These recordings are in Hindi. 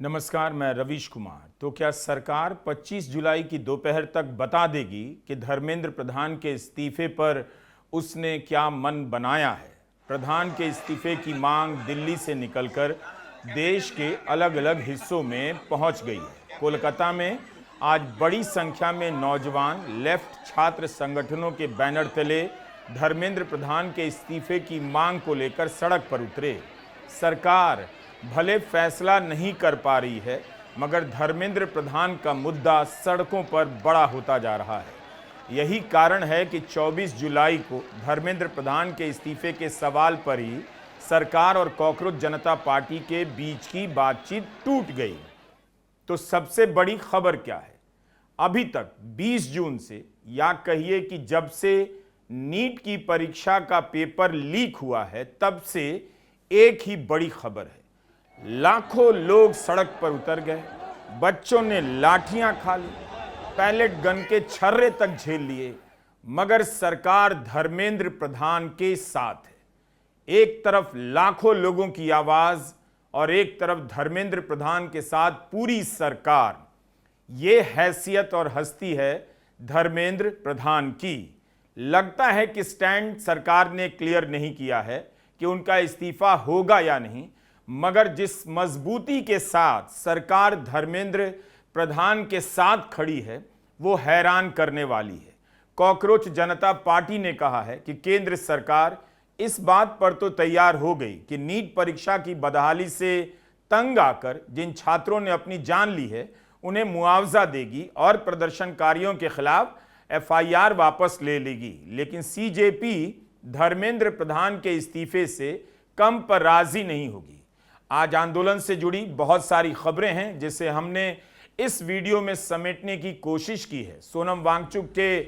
नमस्कार, मैं रवीश कुमार। तो क्या सरकार 25 जुलाई की दोपहर तक बता देगी कि धर्मेंद्र प्रधान के इस्तीफे पर उसने क्या मन बनाया है? प्रधान के इस्तीफे की मांग दिल्ली से निकलकर देश के अलग अलग हिस्सों में पहुंच गई है। कोलकाता में आज बड़ी संख्या में नौजवान लेफ्ट छात्र संगठनों के बैनर तले धर्मेंद्र प्रधान के इस्तीफे की मांग को लेकर सड़क पर उतरे। सरकार भले फैसला नहीं कर पा रही है, मगर धर्मेंद्र प्रधान का मुद्दा सड़कों पर बड़ा होता जा रहा है। यही कारण है कि 24 जुलाई को धर्मेंद्र प्रधान के इस्तीफे के सवाल पर ही सरकार और कॉकरोच जनता पार्टी के बीच की बातचीत टूट गई। तो सबसे बड़ी खबर क्या है? अभी तक 20 जून से, या कहिए कि जब से नीट की परीक्षा का पेपर लीक हुआ है, तब से एक ही बड़ी खबर है। लाखों लोग सड़क पर उतर गए, बच्चों ने लाठियां खा ली, पैलेट गन के छर्रे तक झेल लिए, मगर सरकार धर्मेंद्र प्रधान के साथ है। एक तरफ लाखों लोगों की आवाज और एक तरफ धर्मेंद्र प्रधान के साथ पूरी सरकार। ये हैसियत और हस्ती है धर्मेंद्र प्रधान की। लगता है कि स्टैंड सरकार ने क्लियर नहीं किया है कि उनका इस्तीफा होगा या नहीं, मगर जिस मजबूती के साथ सरकार धर्मेंद्र प्रधान के साथ खड़ी है, वो हैरान करने वाली है। कॉकरोच जनता पार्टी ने कहा है कि केंद्र सरकार इस बात पर तो तैयार हो गई कि नीट परीक्षा की बदहाली से तंग आकर जिन छात्रों ने अपनी जान ली है, उन्हें मुआवजा देगी और प्रदर्शनकारियों के खिलाफ एफआईआर वापस ले लेगी। लेकिन सीजेपी धर्मेंद्र प्रधान के इस्तीफे से कम पर राजी नहीं होगी। आज आंदोलन से जुड़ी बहुत सारी खबरें हैं, जिसे हमने इस वीडियो में समेटने की कोशिश की है। सोनम वांगचुक के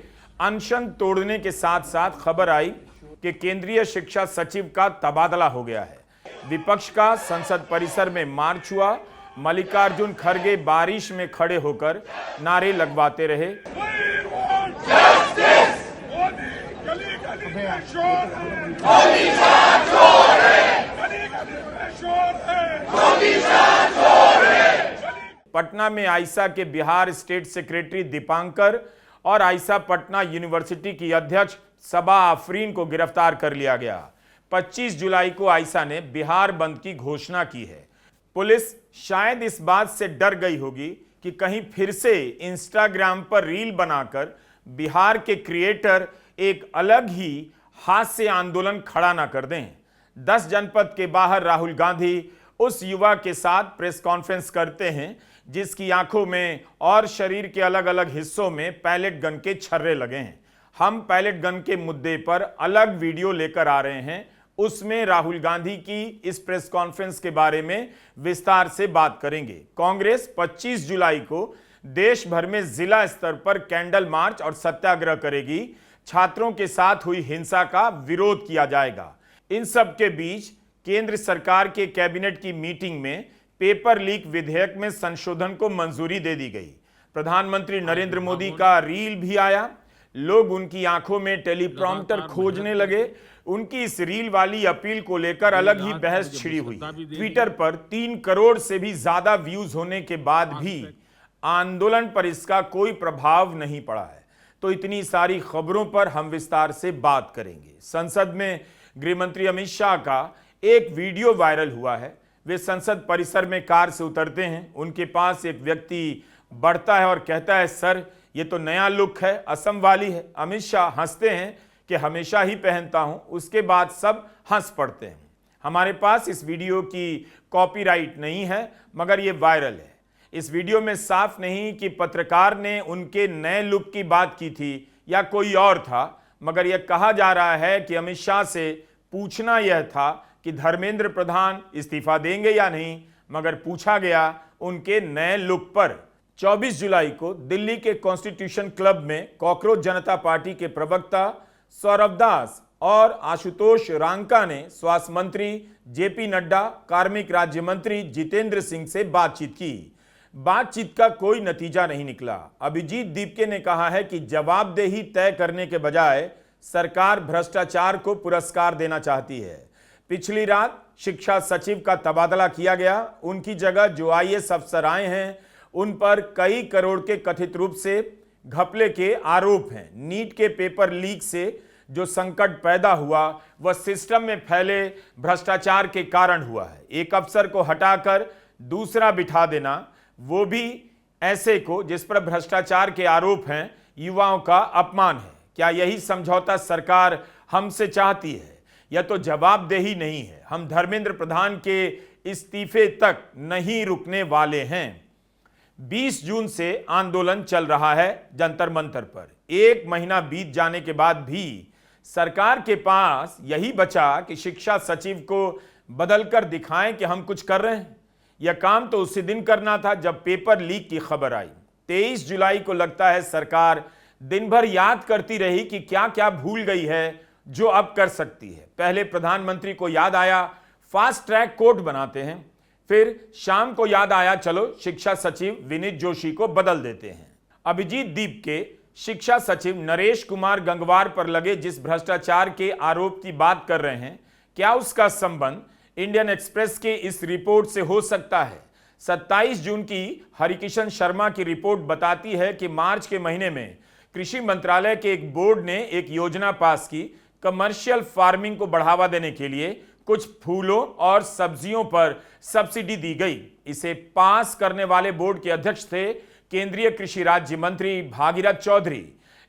अनशन तोड़ने के साथ साथ खबर आई कि केंद्रीय शिक्षा सचिव का तबादला हो गया है। विपक्ष का संसद परिसर में मार्च हुआ। मल्लिकार्जुन खड़गे बारिश में खड़े होकर नारे लगवाते रहे। पटना में आइसा के बिहार स्टेट सेक्रेटरी दीपांकर और आइसा पटना यूनिवर्सिटी की अध्यक्ष सबा आफरीन को गिरफ्तार कर लिया गया। 25 जुलाई को आइसा ने बिहार बंद की घोषणा की है। पुलिस शायद इस बात से डर गई होगी कि कहीं फिर से इंस्टाग्राम पर रील बनाकर बिहार के क्रिएटर एक अलग ही हास्य आंदोलन खड़ा ना कर दें। 10 जनपद के बाहर राहुल गांधी उस युवा के साथ प्रेस कॉन्फ्रेंस करते हैं जिसकी आंखों में और शरीर के अलग अलग हिस्सों में पैलेट गन के छर्रे लगे हैं। हम पैलेट गन के मुद्दे पर अलग वीडियो लेकर आ रहे हैं। उसमें राहुल गांधी की इस प्रेस कॉन्फ्रेंस के बारे में विस्तार से बात करेंगे। कांग्रेस 25 जुलाई को देश भर में जिला स्तर पर कैंडल मार्च और सत्याग्रह करेगी। छात्रों के साथ हुई हिंसा का विरोध किया जाएगा। इन सब के बीच केंद्र सरकार के कैबिनेट की मीटिंग में पेपर लीक विधेयक में संशोधन को मंजूरी दे दी गई। प्रधानमंत्री नरेंद्र मोदी का रील भी आया। लोग उनकी आंखों में टेलीप्रॉम्प्टर खोजने लगे। उनकी इस रील वाली अपील को लेकर अलग ही बहस छिड़ी हुई। ट्विटर पर 3 करोड़ से भी ज्यादा व्यूज होने के बाद भी आंदोलन पर इसका कोई प्रभाव नहीं पड़ा है। तो इतनी सारी खबरों पर हम विस्तार से बात करेंगे। संसद में गृहमंत्री अमित शाह का एक वीडियो वायरल हुआ है। वे संसद परिसर में कार से उतरते हैं। उनके पास एक व्यक्ति बढ़ता है और कहता है, सर ये तो नया लुक है, असम वाली है। अमित शाह हंसते हैं कि हमेशा ही पहनता हूं। उसके बाद सब हंस पड़ते हैं। हमारे पास इस वीडियो की कॉपीराइट नहीं है, मगर ये वायरल है। इस वीडियो में साफ नहीं कि पत्रकार ने उनके नए लुक की बात की थी या कोई और था, मगर यह कहा जा रहा है कि अमित शाह से पूछना यह था कि धर्मेंद्र प्रधान इस्तीफा देंगे या नहीं, मगर पूछा गया उनके नए लुक पर। 24 जुलाई को दिल्ली के कॉन्स्टिट्यूशन क्लब में कॉकरोच जनता पार्टी के प्रवक्ता सौरभ दास और आशुतोष रांका ने स्वास्थ्य मंत्री जेपी नड्डा, कार्मिक राज्य मंत्री जितेंद्र सिंह से बातचीत की। बातचीत का कोई नतीजा नहीं निकला। अभिजीत दीपके ने कहा है कि जवाबदेही तय करने के बजाय सरकार भ्रष्टाचार को पुरस्कार देना चाहती है। पिछली रात शिक्षा सचिव का तबादला किया गया। उनकी जगह जो आईएएस अफसर आए हैं उन पर कई करोड़ के कथित रूप से घपले के आरोप हैं। नीट के पेपर लीक से जो संकट पैदा हुआ वह सिस्टम में फैले भ्रष्टाचार के कारण हुआ है। एक अफसर को हटाकर दूसरा बिठा देना, वो भी ऐसे को जिस पर भ्रष्टाचार के आरोप हैं, युवाओं का अपमान है। क्या यही समझौता सरकार हमसे चाहती है? यह तो जवाबदेही नहीं है। हम धर्मेंद्र प्रधान के इस्तीफे तक नहीं रुकने वाले हैं। 20 जून से आंदोलन चल रहा है जंतर मंतर पर। 1 महीना बीत जाने के बाद भी सरकार के पास यही बचा कि शिक्षा सचिव को बदलकर दिखाएं कि हम कुछ कर रहे हैं। यह काम तो उसी दिन करना था जब पेपर लीक की खबर आई। 23 जुलाई को लगता है सरकार दिन भर याद करती रही कि क्या क्या भूल गई है जो अब कर सकती है। पहले प्रधानमंत्री को याद आया फास्ट ट्रैक कोर्ट बनाते हैं, फिर शाम को याद आया चलो शिक्षा सचिव विनीत जोशी को बदल देते हैं। अभिजीत दीप के शिक्षा सचिव नरेश कुमार गंगवार पर लगे जिस भ्रष्टाचार के आरोप की बात कर रहे हैं, क्या उसका संबंध इंडियन एक्सप्रेस के इस रिपोर्ट से हो सकता है? 27 जून की हरिकिशन शर्मा की रिपोर्ट बताती है कि मार्च के महीने में कृषि मंत्रालय के एक बोर्ड ने एक योजना पास की। कमर्शियल फार्मिंग को बढ़ावा देने के लिए कुछ फूलों और सब्जियों पर सब्सिडी दी गई। इसे पास करने वाले बोर्ड के अध्यक्ष थे केंद्रीय कृषि राज्य मंत्री भागीरथ चौधरी।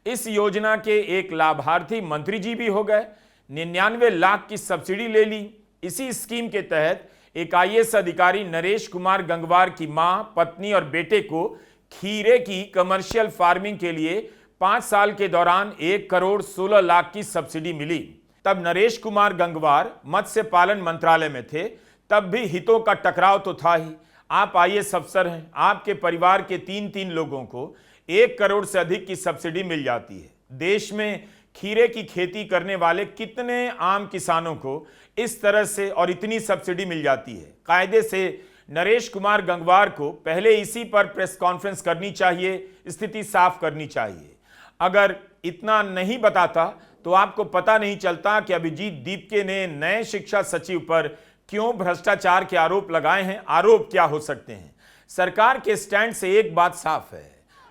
इस योजना के एक लाभार्थी मंत्री जी भी हो गए। 99 लाख की सब्सिडी ले ली। इसी स्कीम के तहत एक आईएएस अधिकारी नरेश कुमार गंगवार की मां, पत्नी और बेटे को खीरे की कमर्शियल फार्मिंग के लिए 5 साल के दौरान 1 करोड़ 16 लाख की सब्सिडी मिली। तब नरेश कुमार गंगवार मत्स्य पालन मंत्रालय में थे। तब भी हितों का टकराव तो था ही। आप आईएएस अफसर हैं, आपके परिवार के 3-3 लोगों को 1 करोड़ से अधिक की सब्सिडी मिल जाती है। देश में खीरे की खेती करने वाले कितने आम किसानों को इस तरह से और इतनी सब्सिडी मिल जाती है? कायदे से नरेश कुमार गंगवार को पहले इसी पर प्रेस कॉन्फ्रेंस करनी चाहिए, स्थिति साफ करनी चाहिए। अगर इतना नहीं बताता तो आपको पता नहीं चलता कि अभिजीत दीपके ने नए शिक्षा सचिव पर क्यों भ्रष्टाचार के आरोप लगाए हैं। आरोप क्या हो सकते हैं? सरकार के स्टैंड से एक बात साफ है,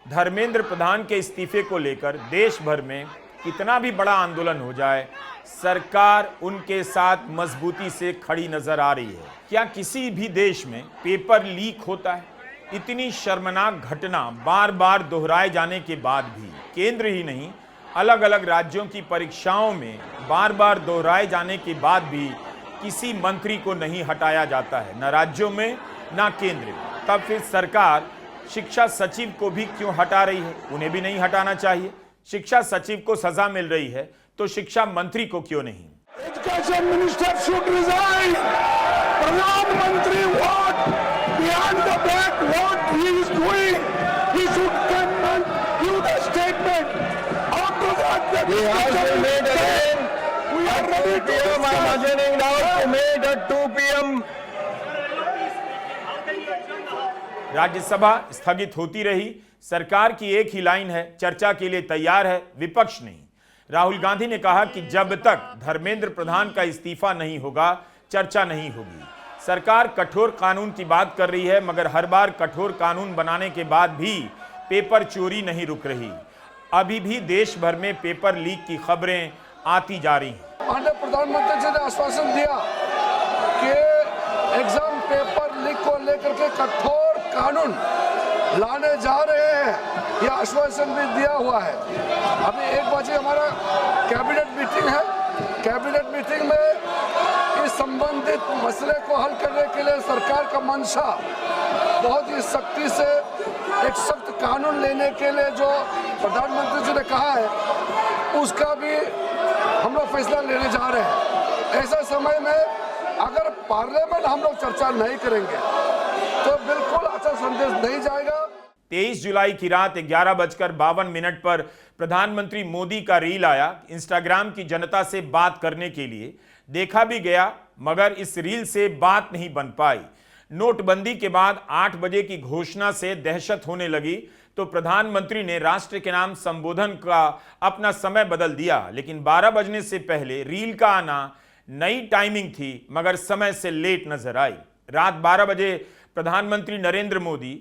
धर्मेंद्र प्रधान के इस्तीफे को लेकर देश भर में कितना भी बड़ा आंदोलन हो जाए, सरकार उनके साथ मजबूती से खड़ी नजर आ रही है। क्या किसी भी देश में पेपर लीक होता है? इतनी शर्मनाक घटना बार बार दोहराए जाने के बाद भी केंद्र ही नहीं, अलग अलग राज्यों की परीक्षाओं में बार बार दोहराए जाने के बाद भी किसी मंत्री को नहीं हटाया जाता है, न राज्यों में न केंद्र में। तब फिर सरकार शिक्षा सचिव को भी क्यों हटा रही है? उन्हें भी नहीं हटाना चाहिए। शिक्षा सचिव को सजा मिल रही है तो शिक्षा मंत्री को क्यों नहीं? Education minister should resign. प्रधानमंत्री what behind the back what he is doing, he should come and give the statement. After that we have to made again, we are ready to imagining now to meet at 2 PM। Rajya Sabha स्थगित होती रही। सरकार की एक ही लाइन है, चर्चा के लिए तैयार है, विपक्ष नहीं। राहुल गांधी ने कहा कि जब तक धर्मेंद्र प्रधान का इस्तीफा नहीं होगा चर्चा नहीं होगी। सरकार कठोर कानून की बात कर रही है, मगर हर बार कठोर कानून बनाने के बाद भी पेपर चोरी नहीं रुक रही। अभी भी देश भर में पेपर लीक की खबरें आती जा रही हैं। माननीय प्रधानमंत्री जी ने आश्वासन दिया कि एग्जाम पेपर लीक को लेकर के कठोर कानून लाने जा रहे हैं, यह आश्वासन भी दिया हुआ है। अभी 1 बजे हमारा कैबिनेट मीटिंग है। कैबिनेट मीटिंग में इस संबंधित मसले को हल करने के लिए सरकार का मंशा बहुत ही सख्ती से एक सख्त कानून लेने के लिए जो प्रधानमंत्री जी ने कहा है उसका भी हम लोग फैसला लेने जा रहे हैं। ऐसा समय में अगर पार्लियामेंट हम लोग चर्चा नहीं करेंगे तो बिल्कुल अच्छा संदेश नहीं जाएगा। 23 जुलाई की रात 11:52 पर प्रधानमंत्री मोदी का रील आया। इंस्टाग्राम की जनता से बात करने के लिए देखा भी गया, मगर इस रील से बात नहीं बन पाई। नोटबंदी के बाद 8 बजे की घोषणा से दहशत होने लगी तो प्रधानमंत्री ने राष्ट्र के नाम संबोधन का अपना समय बदल दिया, लेकिन 12 बजने से पहले रील का आना नई टाइमिंग थी मगर समय से लेट नजर आई। रात 12 बजे प्रधानमंत्री नरेंद्र मोदी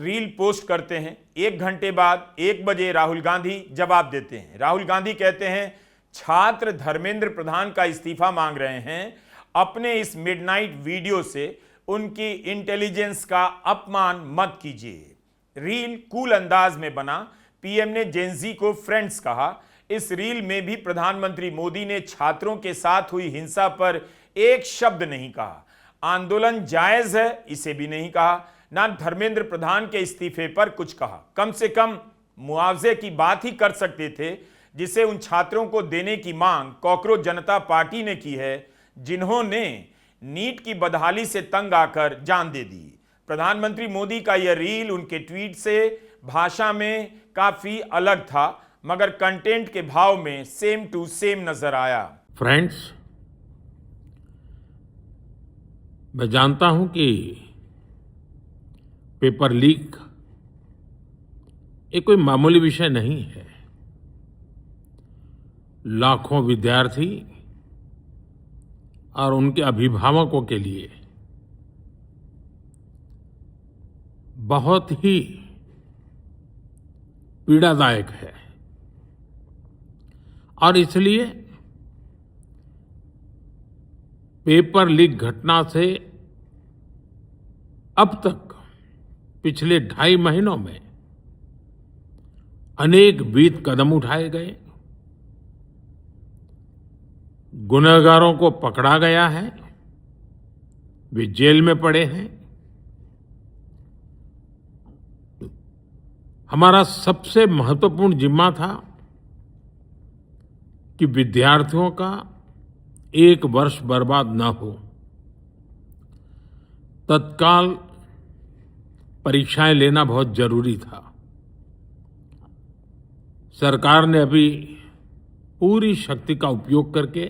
रील पोस्ट करते हैं। 1 घंटे बाद 1 बजे राहुल गांधी जवाब देते हैं। राहुल गांधी कहते हैं छात्र धर्मेंद्र प्रधान का इस्तीफा मांग रहे हैं। अपने इस मिडनाइट वीडियो से उनकी इंटेलिजेंस का अपमान मत कीजिए। रील कूल अंदाज में बना। पीएम ने जेनजी को फ्रेंड्स कहा। इस रील में भी प्रधानमंत्री मोदी ने छात्रों के साथ हुई हिंसा पर एक शब्द नहीं कहा। आंदोलन जायज है इसे भी नहीं कहा। ना धर्मेंद्र प्रधान के इस्तीफे पर कुछ कहा। कम से कम मुआवजे की बात ही कर सकते थे जिसे उन छात्रों को देने की मांग कॉकरोच जनता पार्टी ने की है जिन्होंने नीट की बदहाली से तंग आकर जान दे दी। प्रधानमंत्री मोदी का यह रील उनके ट्वीट से भाषा में काफी अलग था मगर कंटेंट के भाव में सेम टू सेम नजर आया। फ्रेंड्स, मैं जानता हूं कि पेपर लीक ये कोई मामूली विषय नहीं है। लाखों विद्यार्थी और उनके अभिभावकों के लिए बहुत ही पीड़ादायक है और इसलिए पेपर लीक घटना से अब तक पिछले 2.5 महीनों में अनेक विहित कदम उठाए गए। गुनहगारों को पकड़ा गया है, वे जेल में पड़े हैं। हमारा सबसे महत्वपूर्ण जिम्मा था कि विद्यार्थियों का 1 वर्ष बर्बाद न हो। तत्काल परीक्षाएं लेना बहुत जरूरी था। सरकार ने अभी पूरी शक्ति का उपयोग करके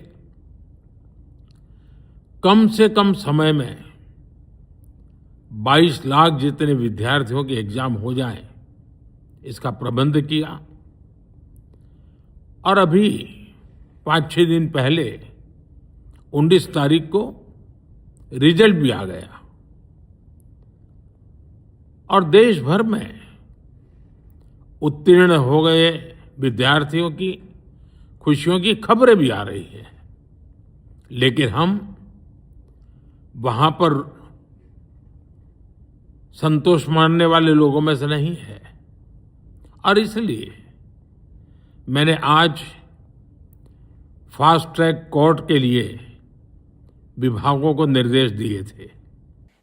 कम से कम समय में 22 लाख जितने विद्यार्थियों के एग्जाम हो जाएं, इसका प्रबंध किया। और अभी 5-6 दिन पहले 19 तारीख को रिजल्ट भी आ गया और देश भर में उत्तीर्ण हो गए विद्यार्थियों की खुशियों की खबरें भी आ रही हैं। लेकिन हम वहां पर संतोष मानने वाले लोगों में से नहीं है और इसलिए मैंने आज फास्ट ट्रैक कोर्ट के लिए विभागों को निर्देश दिए थे।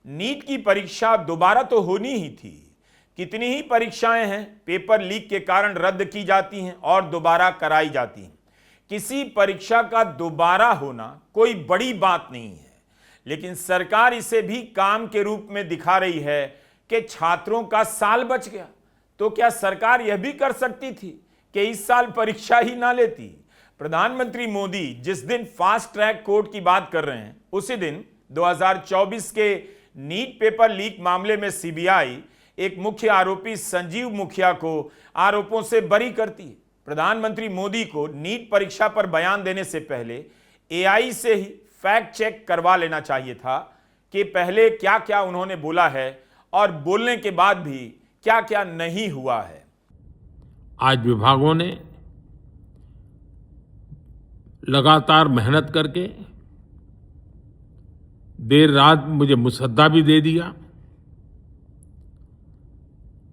नीट की परीक्षा दोबारा तो होनी ही थी। कितनी ही परीक्षाएं हैं पेपर लीक के कारण रद्द की जाती हैं और दोबारा कराई जाती हैं। किसी परीक्षा का दोबारा होना कोई बड़ी बात नहीं है, लेकिन सरकार इसे भी काम के रूप में दिखा रही है कि छात्रों का साल बच गया। तो क्या सरकार यह भी कर सकती थी कि इस साल परीक्षा ही ना लेती? प्रधानमंत्री मोदी जिस दिन फास्ट ट्रैक कोर्ट की बात कर रहे हैं उसी दिन 2024 के नीट पेपर लीक मामले में सीबीआई एक मुख्य आरोपी संजीव मुखिया को आरोपों से बरी करती है। प्रधानमंत्री मोदी को नीट परीक्षा पर बयान देने से पहले एआई से ही फैक्ट चेक करवा लेना चाहिए था कि पहले क्या क्या उन्होंने बोला है और बोलने के बाद भी क्या क्या नहीं हुआ है। आज विभागों ने लगातार मेहनत करके देर रात मुझे मुसद्दा भी दे दिया।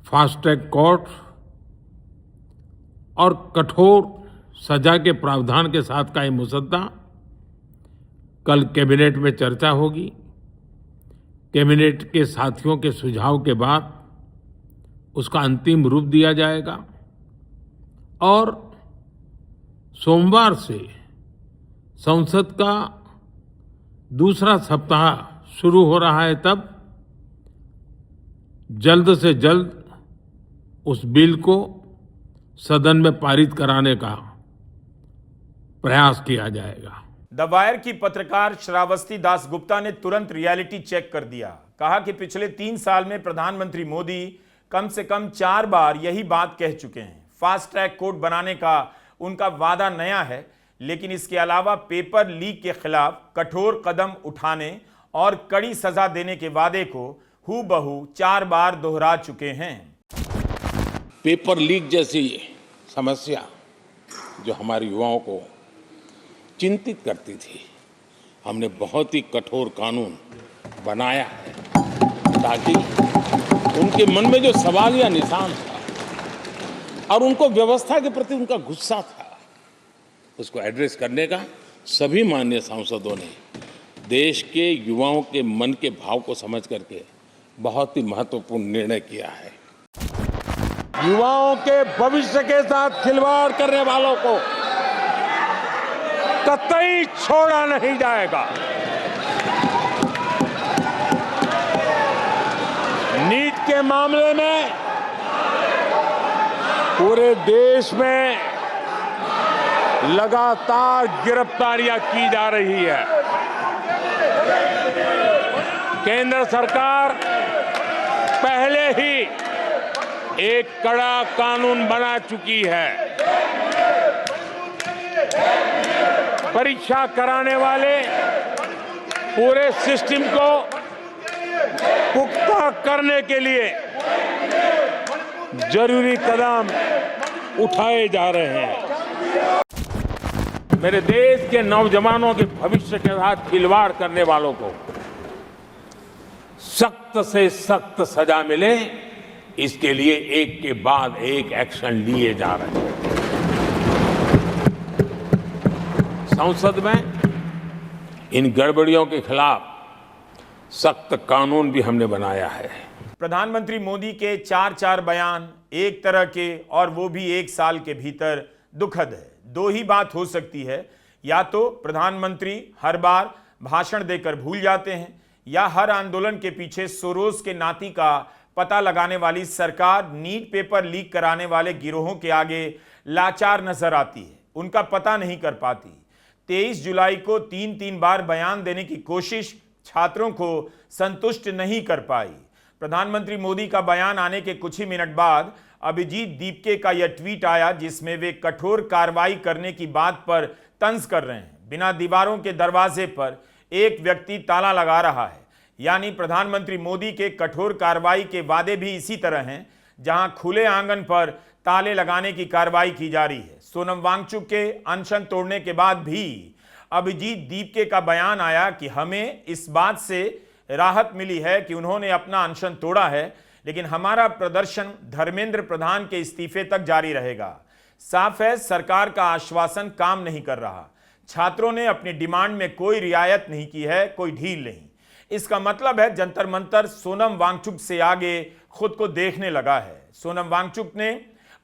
फास्ट ट्रैक कोर्ट और कठोर सजा के प्रावधान के साथ का ये मुसद्दा कल कैबिनेट में चर्चा होगी। कैबिनेट के साथियों के सुझाव के बाद उसका अंतिम रूप दिया जाएगा और सोमवार से संसद का दूसरा सप्ताह शुरू हो रहा है। तब जल्द से जल्द उस बिल को सदन में पारित कराने का प्रयास किया जाएगा। द वायर की पत्रकार श्रावस्ती दास गुप्ता ने तुरंत रियलिटी चेक कर दिया। कहा कि पिछले 3 साल में प्रधानमंत्री मोदी कम से कम 4 बार यही बात कह चुके हैं। फास्ट ट्रैक कोर्ट बनाने का उनका वादा नया है, लेकिन इसके अलावा पेपर लीक के खिलाफ कठोर कदम उठाने और कड़ी सजा देने के वादे को हूबहू 4 बार दोहरा चुके हैं। पेपर लीक जैसी समस्या जो हमारे युवाओं को चिंतित करती थी, हमने बहुत ही कठोर कानून बनाया है ताकि उनके मन में जो सवाल या निशान था और उनको व्यवस्था के प्रति उनका गुस्सा था, उसको एड्रेस करने का सभी माननीय सांसदों ने देश के युवाओं के मन के भाव को समझ करके बहुत ही महत्वपूर्ण निर्णय किया है। युवाओं के भविष्य के साथ खिलवाड़ करने वालों को कतई छोड़ा नहीं जाएगा। नीट के मामले में पूरे देश में लगातार गिरफ्तारियां की जा रही है। केंद्र सरकार पहले ही एक कड़ा कानून बना चुकी है। परीक्षा कराने वाले पूरे सिस्टम को पुख्ता करने के लिए जरूरी कदम उठाए जा रहे हैं। मेरे देश के नौजवानों के भविष्य के साथ खिलवाड़ करने वालों को सख्त से सख्त सजा मिले, इसके लिए एक के बाद एक एक्शन लिए जा रहे हैं। संसद में इन गड़बड़ियों के खिलाफ सख्त कानून भी हमने बनाया है। प्रधानमंत्री मोदी के 4 बयान एक तरह के और वो भी 1 साल के भीतर दुखद है। 2 ही बात हो सकती है, या तो प्रधानमंत्री हर बार भाषण देकर भूल जाते हैं, या हर आंदोलन के पीछे सोरोस के नाती का पता लगाने वाली सरकार नीट पेपर लीक कराने वाले गिरोहों के आगे लाचार नजर आती है, उनका पता नहीं कर पाती। 23 जुलाई को 3 बार बयान देने की कोशिश छात्रों को संतुष्ट नहीं कर पाई। प्रधानमंत्री मोदी का बयान आने के कुछ ही मिनट बाद अभिजीत दीपके का यह ट्वीट आया, जिसमें वे कठोर कार्रवाई करने की बात पर तंज कर रहे हैं। बिना दीवारों के दरवाजे पर एक व्यक्ति ताला लगा रहा है, यानी प्रधानमंत्री मोदी के कठोर कार्रवाई के वादे भी इसी तरह हैं, जहां खुले आंगन पर ताले लगाने की कार्रवाई की जा रही है। सोनम वांगचुक के अनशन तोड़ने के बाद भी अभिजीत दीपके का बयान आया कि हमें इस बात से राहत मिली है कि उन्होंने अपना अनशन तोड़ा है, लेकिन हमारा प्रदर्शन धर्मेंद्र प्रधान के इस्तीफे तक जारी रहेगा। साफ है, सरकार का आश्वासन काम नहीं कर रहा। छात्रों ने अपनी डिमांड में कोई रियायत नहीं की है, कोई ढील नहीं। इसका मतलब है जंतर मंतर सोनम वांगचुक से आगे खुद को देखने लगा है। सोनम वांगचुक ने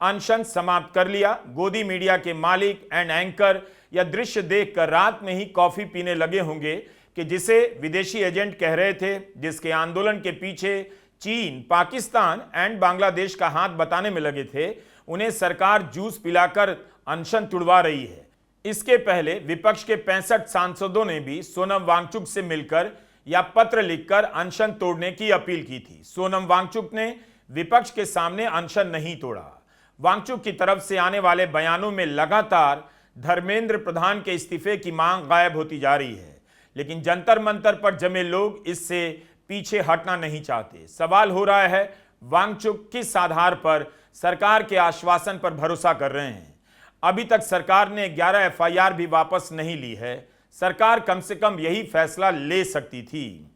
अनशन समाप्त कर लिया। गोदी मीडिया के मालिक एंड एंकर यह दृश्य देखकर रात में ही कॉफी पीने लगे होंगे कि जिसे विदेशी एजेंट कह रहे थे, जिसके आंदोलन के पीछे चीन, पाकिस्तान एंड बांग्लादेश का हाथ बताने में लगे थे, उन्हें सरकार जूस पिलाकर अनशन तुड़वा रही है। इसके पहले विपक्ष के 65 सांसदों ने भी सोनम वांगचुक से मिलकर या पत्र लिखकर अनशन तोड़ने की अपील की थी। सोनम वांगचुक ने विपक्ष के सामने अनशन नहीं तोड़ा। वांगचुक की तरफ से आने वाले बयानों में लगातार धर्मेंद्र प्रधान के इस्तीफे की मांग गायब होती जा रही है, लेकिन जंतर मंतर पर जमे लोग इससे पीछे हटना नहीं चाहते। सवाल हो रहा है, वांगचुक किस आधार पर सरकार के आश्वासन पर भरोसा कर रहे हैं? अभी तक सरकार ने 11 एफआईआर भी वापस नहीं ली है। सरकार कम से कम यही फैसला ले सकती थी।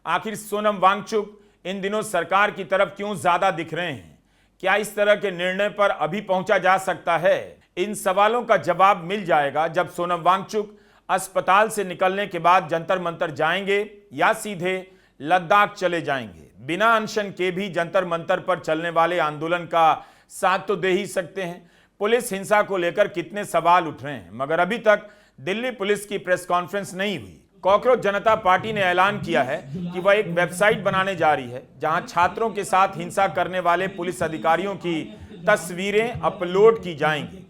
आखिर सोनम वांगचुक इन दिनों सरकार की तरफ क्यों ज्यादा दिख रहे हैं? क्या इस तरह के निर्णय पर अभी पहुंचा जा सकता है? इन सवालों का जवाब मिल जाएगा जब सोनम वांगचुक अस्पताल से निकलने के बाद जंतर मंतर जाएंगे या सीधे लद्दाख चले जाएंगे। बिना अनशन के भी जंतर मंतर पर चलने वाले आंदोलन का साथ तो दे ही सकते हैं। पुलिस हिंसा को लेकर कितने सवाल उठ रहे हैं, मगर अभी तक दिल्ली पुलिस की प्रेस कॉन्फ्रेंस नहीं हुई। कॉकरोच जनता पार्टी ने ऐलान किया है कि वह एक वेबसाइट बनाने जा रही है, जहां छात्रों के साथ हिंसा करने वाले पुलिस अधिकारियों की तस्वीरें अपलोड की जाएंगी।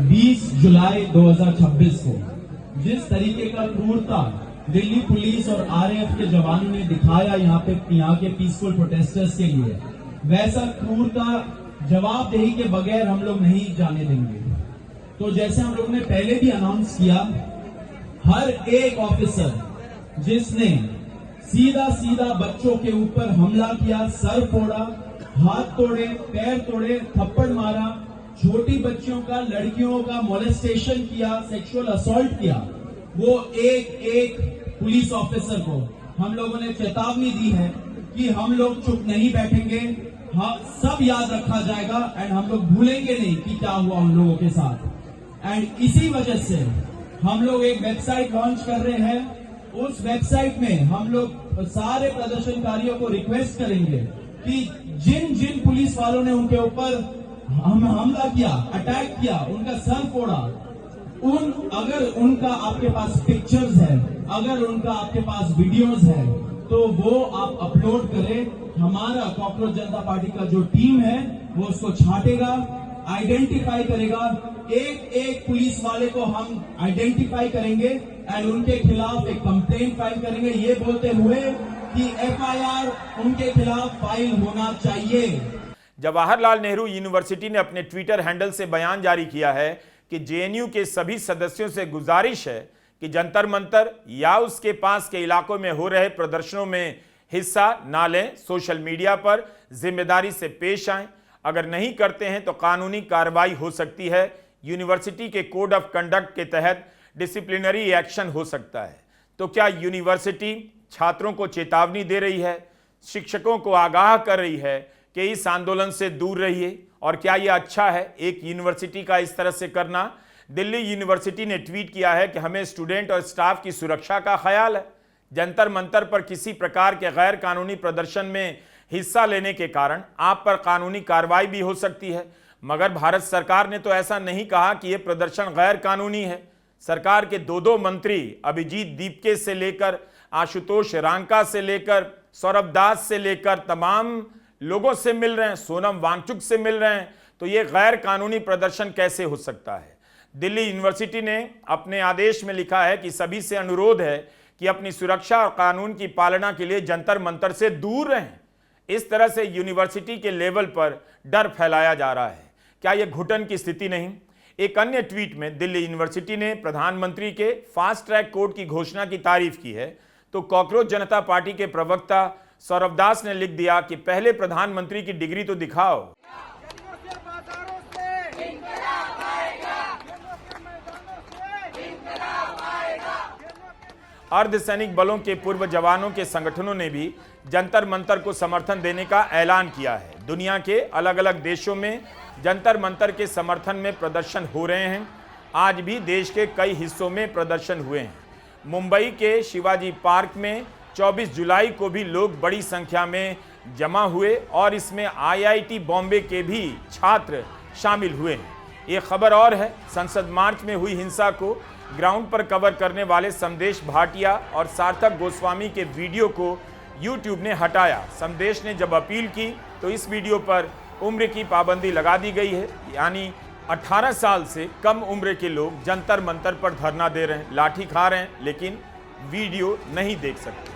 20 जुलाई 2026 को जिस तरीके का क्रूरता दिल्ली पुलिस और आरएएफ के जवानों ने दिखाया यहाँ के पीसफुल प्रोटेस्टर्स के लिए, वैसा क्रूरता जवाबदेही के बगैर हम लोग नहीं जाने देंगे। तो जैसे हम लोगों ने पहले भी अनाउंस किया, हर एक ऑफिसर जिसने सीधा सीधा बच्चों के ऊपर हमला किया, सर फोड़ा, हाथ तोड़े, पैर तोड़े, थप्पड़ मारा, छोटी बच्चियों का, लड़कियों का मोलेस्टेशन किया, सेक्सुअल असॉल्ट किया, वो एक एक पुलिस ऑफिसर को हम लोगों ने चेतावनी दी है कि हम लोग चुप नहीं बैठेंगे, हाँ सब याद रखा जाएगा एंड हम लोग भूलेंगे नहीं कि क्या हुआ उन लोगों के साथ। एंड इसी वजह से हम लोग एक वेबसाइट लॉन्च कर रहे हैं। उस वेबसाइट में हम लोग सारे प्रदर्शनकारियों को रिक्वेस्ट करेंगे कि जिन जिन पुलिस वालों ने उनके ऊपर हमला किया, अटैक किया, उनका सर फोड़ा, अगर उनका आपके पास पिक्चर्स है, अगर उनका आपके पास वीडियोस है, तो वो आप अपलोड करें। हमारा कॉकरोच जनता पार्टी का जो टीम है वो उसको छांटेगा, आइडेंटिफाई करेगा, एक एक पुलिस वाले को हम आइडेंटिफाई करेंगे एंड उनके खिलाफ एक कंप्लेंट फाइल करेंगे, ये बोलते हुए कि एफआईआर उनके खिलाफ फाइल होना चाहिए। जवाहरलाल नेहरू यूनिवर्सिटी ने अपने ट्विटर हैंडल से बयान जारी किया है कि जेएनयू के सभी सदस्यों से गुजारिश है कि जंतर मंतर या उसके पास के इलाकों में हो रहे प्रदर्शनों में हिस्सा ना लें, सोशल मीडिया पर जिम्मेदारी से पेश आएं। अगर नहीं करते हैं तो कानूनी कार्रवाई हो सकती है। यूनिवर्सिटी के कोड ऑफ कंडक्ट के तहत डिसिप्लिनरी एक्शन हो सकता है। तो क्या यूनिवर्सिटी छात्रों को चेतावनी दे रही है, शिक्षकों को आगाह कर रही है कि इस आंदोलन से दूर रहिए? और क्या यह अच्छा है एक यूनिवर्सिटी का इस तरह से करना? दिल्ली यूनिवर्सिटी ने ट्वीट किया है कि हमें स्टूडेंट और स्टाफ की सुरक्षा का ख्याल है। जंतर मंतर पर किसी प्रकार के गैर कानूनी प्रदर्शन में हिस्सा लेने के कारण आप पर कानूनी कार्रवाई भी हो सकती है। मगर भारत सरकार ने तो ऐसा नहीं कहा कि यह प्रदर्शन गैर कानूनी है। सरकार के दो मंत्री अभिजीत दीपके से लेकर आशुतोष रांका से लेकर सौरभ दास से लेकर तमाम लोगों से मिल रहे हैं, सोनम वांगचुक से मिल रहे हैं, तो ये गैर कानूनी प्रदर्शन कैसे हो सकता है? दिल्ली यूनिवर्सिटी ने अपने आदेश में लिखा है कि सभी से अनुरोध है कि अपनी सुरक्षा और कानून की पालना के लिए जंतर मंतर से दूर रहें। इस तरह से यूनिवर्सिटी के लेवल पर डर फैलाया जा रहा है। क्या यह घुटन की स्थिति नहीं? एक अन्य ट्वीट में दिल्ली यूनिवर्सिटी ने प्रधानमंत्री के फास्ट ट्रैक कोर्ट की घोषणा की तारीफ की है, तो कॉकरोच जनता पार्टी के प्रवक्ता सौरभ दास ने लिख दिया कि पहले प्रधानमंत्री की डिग्री तो दिखाओ। अर्धसैनिक बलों के पूर्व जवानों के संगठनों ने भी जंतर मंतर को समर्थन देने का ऐलान किया है। दुनिया के अलग अलग देशों में जंतर मंतर के समर्थन में प्रदर्शन हो रहे हैं। आज भी देश के कई हिस्सों में प्रदर्शन हुए हैं। मुंबई के शिवाजी पार्क में 24 जुलाई को भी लोग बड़ी संख्या में जमा हुए और इसमें आईआईटी बॉम्बे के भी छात्र शामिल हुए हैं। ये खबर और है, संसद मार्च में हुई हिंसा को ग्राउंड पर कवर करने वाले संदेश भाटिया और सार्थक गोस्वामी के वीडियो को यूट्यूब ने हटाया। संदेश ने जब अपील की तो इस वीडियो पर उम्र की पाबंदी लगा दी गई है, यानी 18 साल से कम उम्र के लोग जंतर मंतर पर धरना दे रहे हैं, लाठी खा रहे हैं, लेकिन वीडियो नहीं देख सकते।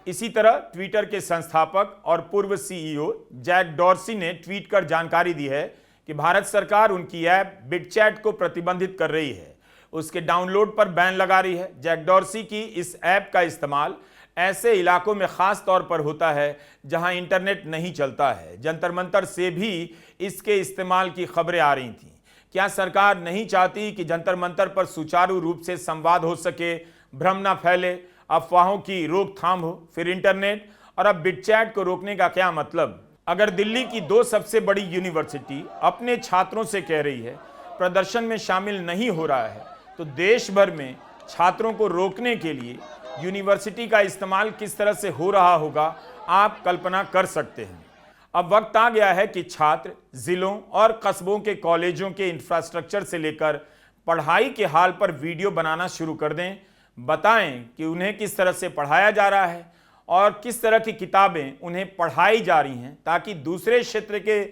इसी तरह ट्विटर के संस्थापक और पूर्व सीईओ जैक डॉर्सी ने ट्वीट कर जानकारी दी है कि भारत सरकार उनकी ऐप बिटचैट को प्रतिबंधित कर रही है, उसके डाउनलोड पर बैन लगा रही है। जैक डॉर्सी की इस ऐप का इस्तेमाल ऐसे इलाकों में खास तौर पर होता है जहां इंटरनेट नहीं चलता है। जंतर मंतर से भी इसके इस्तेमाल की खबरें आ रही थीं। क्या सरकार नहीं चाहती कि जंतर मंतर पर सुचारू रूप से संवाद हो सके, भ्रम न फैले, अफवाहों की रोकथाम हो? फिर इंटरनेट और अब बिटचैट को रोकने का क्या मतलब? अगर दिल्ली की दो सबसे बड़ी यूनिवर्सिटी अपने छात्रों से कह रही है प्रदर्शन में शामिल नहीं हो रहा है, तो देश भर में छात्रों को रोकने के लिए यूनिवर्सिटी का इस्तेमाल किस तरह से हो रहा होगा, आप कल्पना कर सकते हैं। अब वक्त आ गया है कि छात्र जिलों और कस्बों के कॉलेजों के इंफ्रास्ट्रक्चर से लेकर पढ़ाई के हाल पर वीडियो बनाना शुरू कर दें। बताएं कि उन्हें किस तरह से पढ़ाया जा रहा है और किस तरह की किताबें उन्हें पढ़ाई जा रही हैं, ताकि दूसरे क्षेत्र के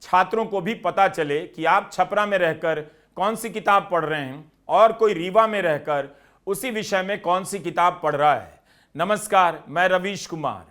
छात्रों को भी पता चले कि आप छपरा में रहकर कौन सी किताब पढ़ रहे हैं और कोई रीवा में रहकर उसी विषय में कौन सी किताब पढ़ रहा है। नमस्कार, मैं रवीश कुमार।